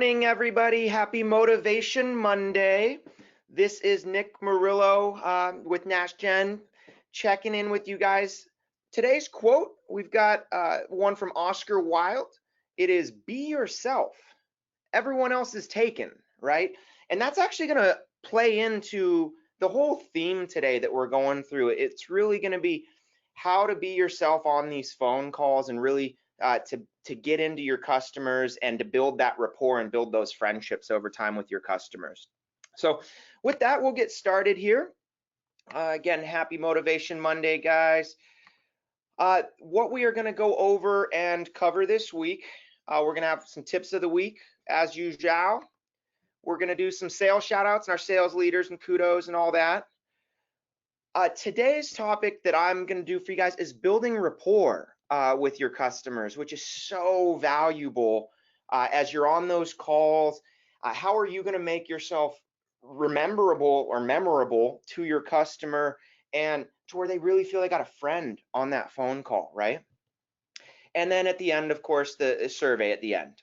morning, everybody. Happy Motivation Monday. This is Nick Murillo with NashGen checking in with you guys. Today's quote, we've got one from Oscar Wilde. It is, "Be yourself. Everyone else is taken," right? And that's actually going to play into the whole theme today that we're going through. It's really going to be how to be yourself on these phone calls and really to get into your customers and to build that rapport and build those friendships over time with your customers. So with that, we'll get started here. Again, happy Motivation Monday, guys. What we are going to go over and cover this week, we're going to have some tips of the week as usual. We're going to do some sales shout outs and our sales leaders and kudos and all that. Today's topic that I'm going to do for you guys is building rapport with your customers, which is so valuable as you're on those calls. How are you going to make yourself memorable to your customer and to where they really feel they got a friend on that phone call, right? And then at the end, of course, the survey at the end.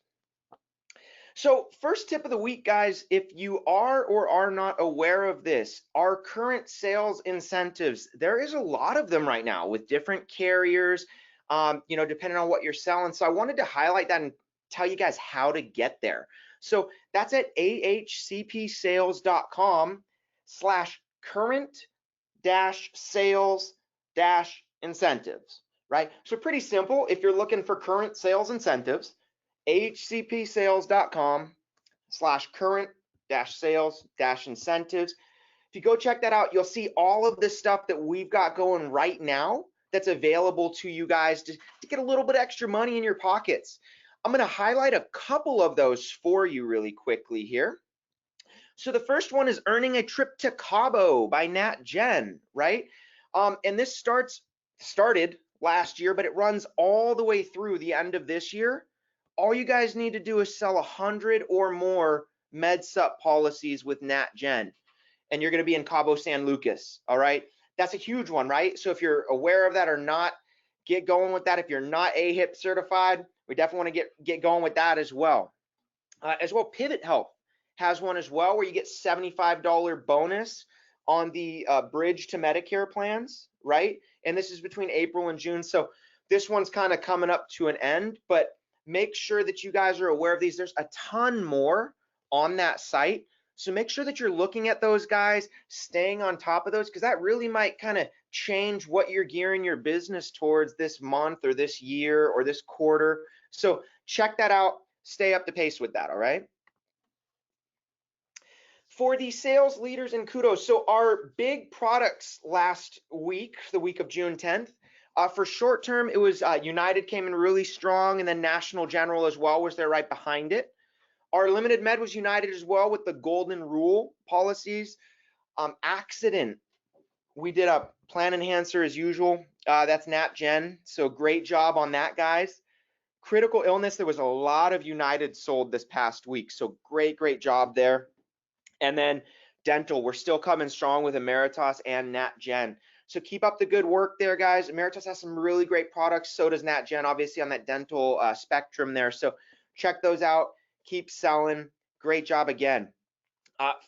So first tip of the week, guys, if you are or are not aware of this, our current sales incentives, there is a lot of them right now with different carriers, depending on what you're selling. So I wanted to highlight that and tell you guys how to get there. So that's at ahcpsales.com/current-sales-incentives, right? So pretty simple. If you're looking for current sales incentives, ahcpsales.com/current-sales-incentives. If you go check that out, you'll see all of the stuff that we've got going right now that's available to you guys to get a little bit extra money in your pockets. I'm going to highlight a couple of those for you really quickly here. So the first one is earning a trip to Cabo by NatGen, right? And this started last year, but it runs all the way through the end of this year. All you guys need to do is sell 100 or more MedSup policies with NatGen, and you're going to be in Cabo San Lucas. All right, that's a huge one, right? So if you're aware of that or not, get going with that. If you're not AHIP certified, we definitely want to get going with that as well. Pivot Health has one as well, where you get $75 bonus on the bridge to Medicare plans, right? And this is between April and June. So this one's kind of coming up to an end, but make sure that you guys are aware of these. There's a ton more on that site. So make sure that you're looking at those guys, staying on top of those, because that really might kind of change what you're gearing your business towards this month or this year or this quarter. So check that out. Stay up to pace with that, all right? For the sales leaders and kudos, so our big products last week, the week of June 10th, for short term, it was United came in really strong, and then National General as well was there right behind it. Our limited med was United as well with the golden rule policies. Accident, we did a plan enhancer as usual. That's NatGen, so great job on that, guys. Critical illness, there was a lot of United sold this past week, so great job there. And then dental, we're still coming strong with Emeritus and NatGen. So keep up the good work there, guys. Emeritus has some really great products. So does NatGen, obviously on that dental spectrum there. So check those out. Keep selling. Great job again.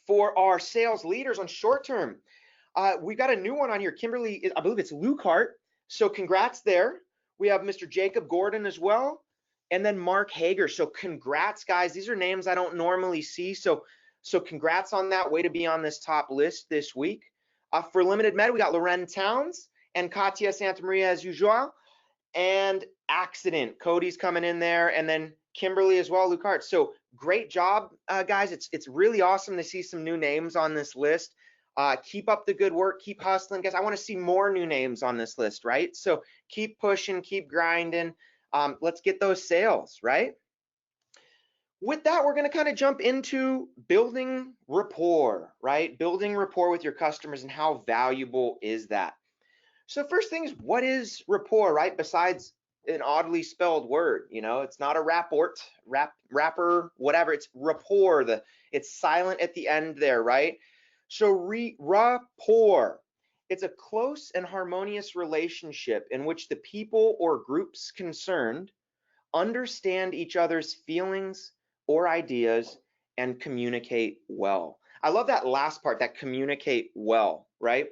For our sales leaders on short term, we got a new one on here. Kimberly, I believe it's Lucart. So congrats there. We have Mr. Jacob Gordon as well, and then Mark Hager. So congrats, guys. These are names I don't normally see. So congrats on that. Way to be on this top list this week. For limited med, we got Loren Towns and Katia Santamaria as usual, and accident. Cody's coming in there, and then Kimberly as well, Lucart. So great job, guys. It's really awesome to see some new names on this list. Keep up the good work. Keep hustling, guys. I want to see more new names on this list, right? So keep pushing, keep grinding. Let's get those sales, right? With that, we're going to kind of jump into building rapport, right? Building rapport with your customers and how valuable is that? So first thing is, what is rapport, right? Besides an oddly spelled word, it's not a rapport, rapper, whatever. It's rapport. It's silent at the end there, right? So rapport, it's a close and harmonious relationship in which the people or groups concerned understand each other's feelings or ideas and communicate well. I love that last part, that communicate well, right?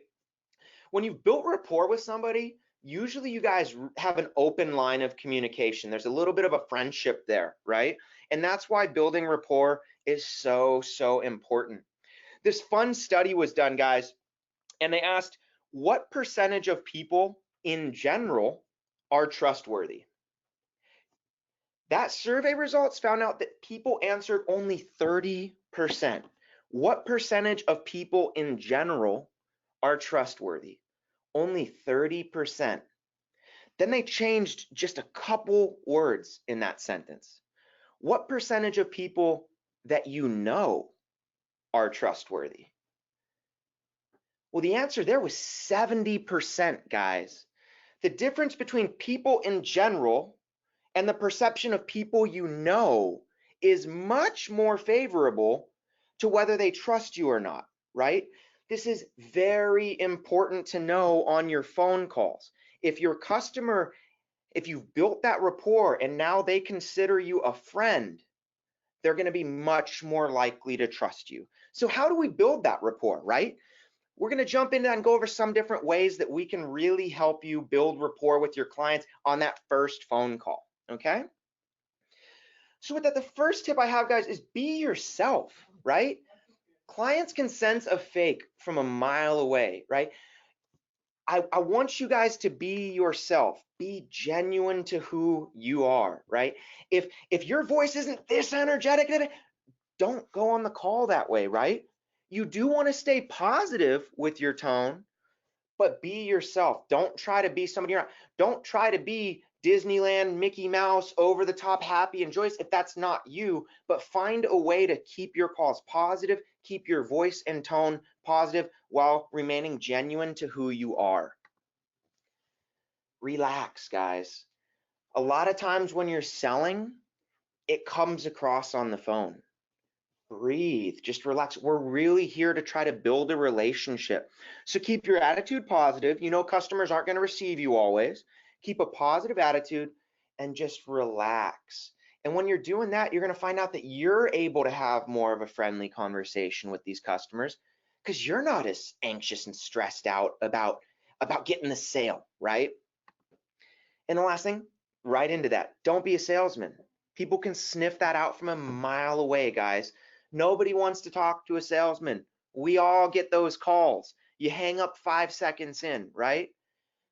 When you've built rapport with somebody, usually you guys have an open line of communication. There's a little bit of a friendship there, right? And that's why building rapport is so, so important. This fun study was done, guys, and they asked what percentage of people in general are trustworthy. That survey results found out that people answered only 30%. What percentage of people in general are trustworthy? Only 30%. Then they changed just a couple words in that sentence. What percentage of people that you know are trustworthy? Well, the answer there was 70%, guys. The difference between people in general and the perception of people you know is much more favorable to whether they trust you or not, right? This is very important to know on your phone calls. If your customer, if you've built that rapport and now they consider you a friend, they're going to be much more likely to trust you. So how do we build that rapport, right? We're going to jump into that and go over some different ways that we can really help you build rapport with your clients on that first phone call, okay? So with that, the first tip I have, guys, is be yourself, right? Clients can sense a fake from a mile away, right? I want you guys to be yourself, be genuine to who you are, right? If your voice isn't this energetic, don't go on the call that way, right? You do want to stay positive with your tone, but be yourself. Don't try to be somebody you're not. Don't try to be Disneyland, Mickey Mouse, over the top, happy and joyous if that's not you, but find a way to keep your calls positive, keep your voice and tone positive while remaining genuine to who you are. Relax, guys. A lot of times when you're selling, it comes across on the phone. Breathe, just relax. We're really here to try to build a relationship. So keep your attitude positive. You know, customers aren't going to receive you always. Keep a positive attitude and just relax. And when you're doing that, you're going to find out that you're able to have more of a friendly conversation with these customers because you're not as anxious and stressed out about getting the sale, right? And the last thing, right into that, don't be a salesman. People can sniff that out from a mile away, guys. Nobody wants to talk to a salesman. We all get those calls. You hang up 5 seconds in, right?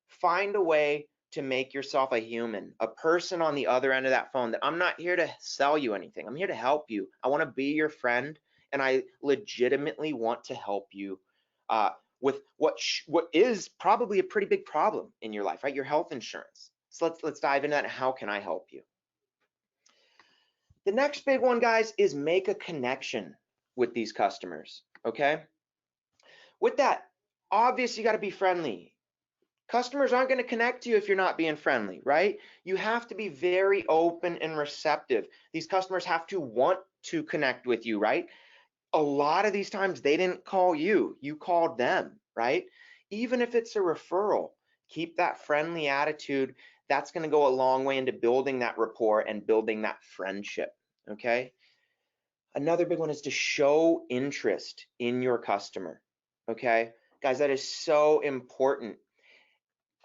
Find a way to make yourself a human, a person on the other end of that phone that I'm not here to sell you anything. I'm here to help you. I want to be your friend, and I legitimately want to help you with what is probably a pretty big problem in your life, right? Your health insurance. So let's dive into that. How can I help you? The next big one, guys, is make a connection with these customers, okay? With that, obviously you got to be friendly. Customers aren't going to connect to you if you're not being friendly, right? You have to be very open and receptive. These customers have to want to connect with you, right? A lot of these times they didn't call you, you called them, right? Even if it's a referral, keep that friendly attitude. That's going to go a long way into building that rapport and building that friendship, okay? Another big one is to show interest in your customer, okay? Guys, that is so important.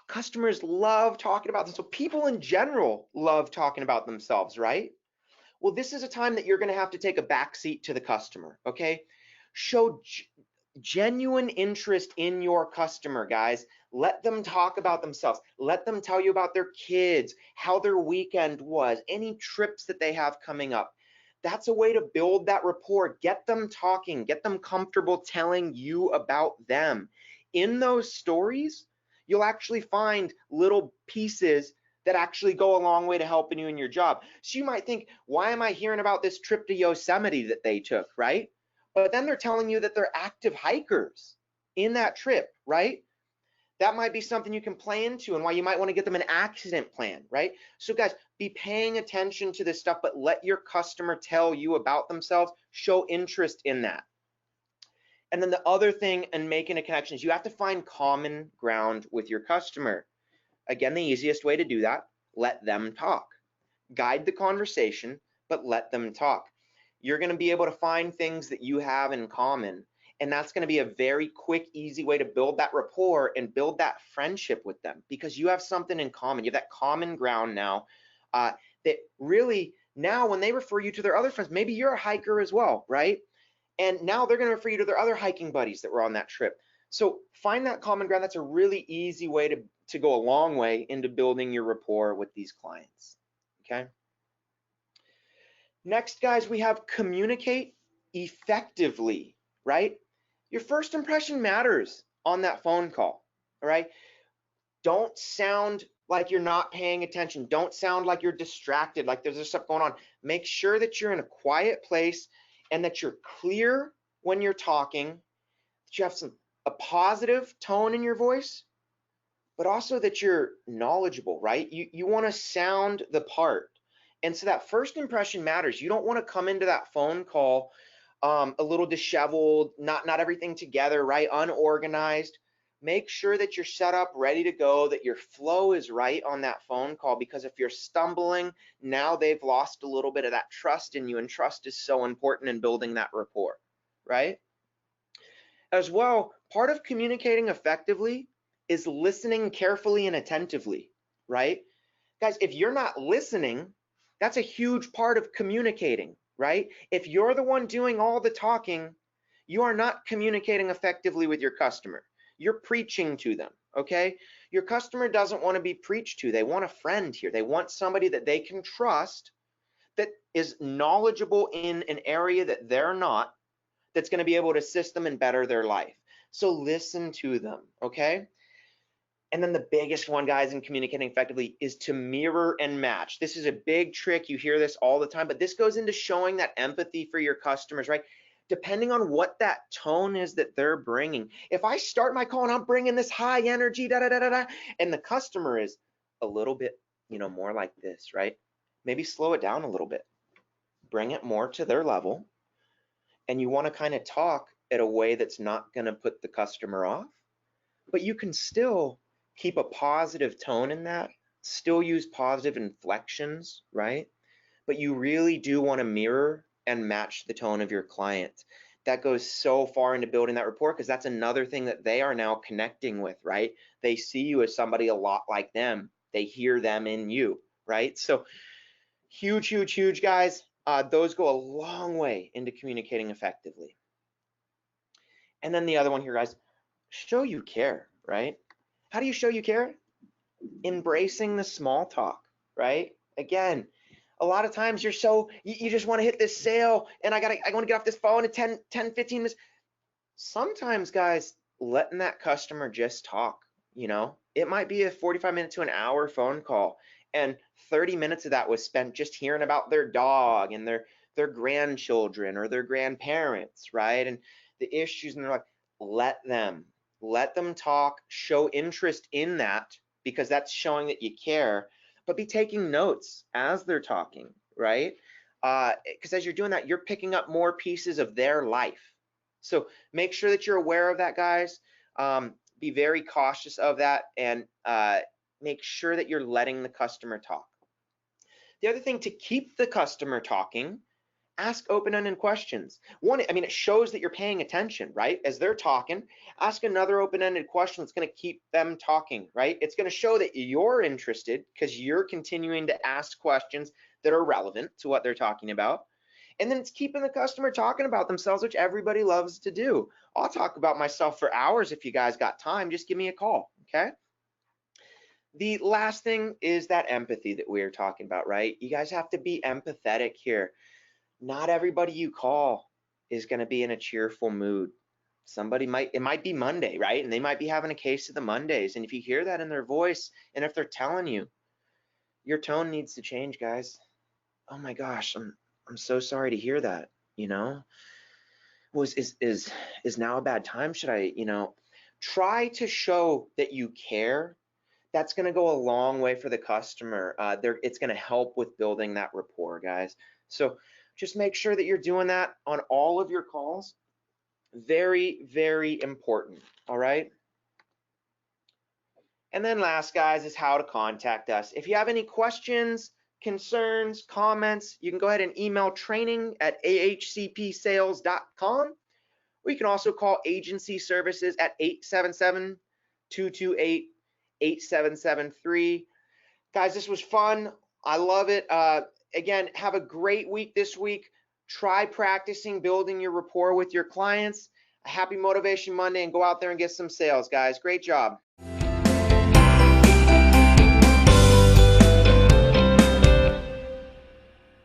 Customers love talking about them. So people in general love talking about themselves, right? Well, this is a time that you're going to have to take a back seat to the customer, okay? Show genuine interest in your customer, guys. Let them talk about themselves. Let them tell you about their kids, how their weekend was, any trips that they have coming up. That's a way to build that rapport. Get them talking, get them comfortable telling you about them. In those stories, you'll actually find little pieces that actually go a long way to helping you in your job. So you might think, why am I hearing about this trip to Yosemite that they took, right? But then they're telling you that they're active hikers in that trip, right? That might be something you can play into and why you might want to get them an accident plan, right? So guys, be paying attention to this stuff, but let your customer tell you about themselves. Show interest in that. And then the other thing in making a connection is you have to find common ground with your customer. Again, the easiest way to do that, let them talk. Guide the conversation, but let them talk. you're going to be able to find things that you have in common. And that's going to be a very quick, easy way to build that rapport and build that friendship with them, because you have something in common. You have that common ground now that really now when they refer you to their other friends, maybe you're a hiker as well, right? And now they're going to refer you to their other hiking buddies that were on that trip. So find that common ground. That's a really easy way to go a long way into building your rapport with these clients, okay? Next, guys, we have communicate effectively, right? Your first impression matters on that phone call, all right? Don't sound like you're not paying attention. Don't sound like you're distracted, like there's stuff going on. Make sure that you're in a quiet place and that you're clear when you're talking, that you have a positive tone in your voice, but also that you're knowledgeable, right? You want to sound the part. And so that first impression matters. You don't want to come into that phone call a little disheveled, not everything together, right? Unorganized. Make sure that you're set up, ready to go, that your flow is right on that phone call, because if you're stumbling, now they've lost a little bit of that trust in you, and trust is so important in building that rapport, right? As well, part of communicating effectively is listening carefully and attentively, right? Guys, if you're not listening, that's a huge part of communicating, right? If you're the one doing all the talking, you are not communicating effectively with your customer. You're preaching to them, okay? Your customer doesn't want to be preached to. They want a friend here. They want somebody that they can trust, that is knowledgeable in an area that they're not, that's going to be able to assist them and better their life. So listen to them, okay? And then the biggest one, guys, in communicating effectively is to mirror and match. This is a big trick. You hear this all the time, but this goes into showing that empathy for your customers, right? Depending on what that tone is that they're bringing. If I start my call and I'm bringing this high energy, and the customer is a little bit, more like this, right? Maybe slow it down a little bit. Bring it more to their level. And you want to kind of talk at a way that's not going to put the customer off, but you can still keep a positive tone in that, still use positive inflections, right? But you really do want to mirror and match the tone of your client. That goes so far into building that rapport, because that's another thing that they are now connecting with, right? They see you as somebody a lot like them. They hear them in you, right? So huge, huge, huge, guys. Those go a long way into communicating effectively. And then the other one here, guys, show you care, right? How do you show you care? Embracing the small talk, right? Again, a lot of times you just want to hit this sale, and I want to get off this phone in 10, 15 minutes. Sometimes, guys, letting that customer just talk, it might be a 45-minute to an hour phone call, and 30 minutes of that was spent just hearing about their dog and their grandchildren or their grandparents, right? And the issues, and they're like, let them talk, show interest in that, because that's showing that you care, but be taking notes as they're talking, right? Because as you're doing that, you're picking up more pieces of their life. So make sure that you're aware of that, guys. Be very cautious of that, and make sure that you're letting the customer talk. The other thing, to keep the customer talking, ask open-ended questions. One, it shows that you're paying attention, right? As they're talking, ask another open-ended question that's going to keep them talking, right? It's going to show that you're interested, because you're continuing to ask questions that are relevant to what they're talking about. And then it's keeping the customer talking about themselves, which everybody loves to do. I'll talk about myself for hours if you guys got time. Just give me a call, okay? The last thing is that empathy that we were talking about, right? You guys have to be empathetic here. Not everybody you call is going to be in a cheerful mood. It might be Monday, right? And they might be having a case of the Mondays. And if you hear that in their voice, and if they're telling you, your tone needs to change, guys. Oh my gosh, I'm so sorry to hear that, is now a bad time? Should I, try to show that you care. That's going to go a long way for the customer. It's going to help with building that rapport, guys. So just make sure that you're doing that on all of your calls. Very, very important, all right? And then last, guys, is how to contact us. If you have any questions, concerns, comments, you can go ahead and email training@ahcpsales.com. Or you can also call agency services at 877-228-8773. Guys, this was fun. I love it. Again, have a great week this week. Try practicing building your rapport with your clients. A happy Motivation Monday, and go out there and get some sales, guys. Great job.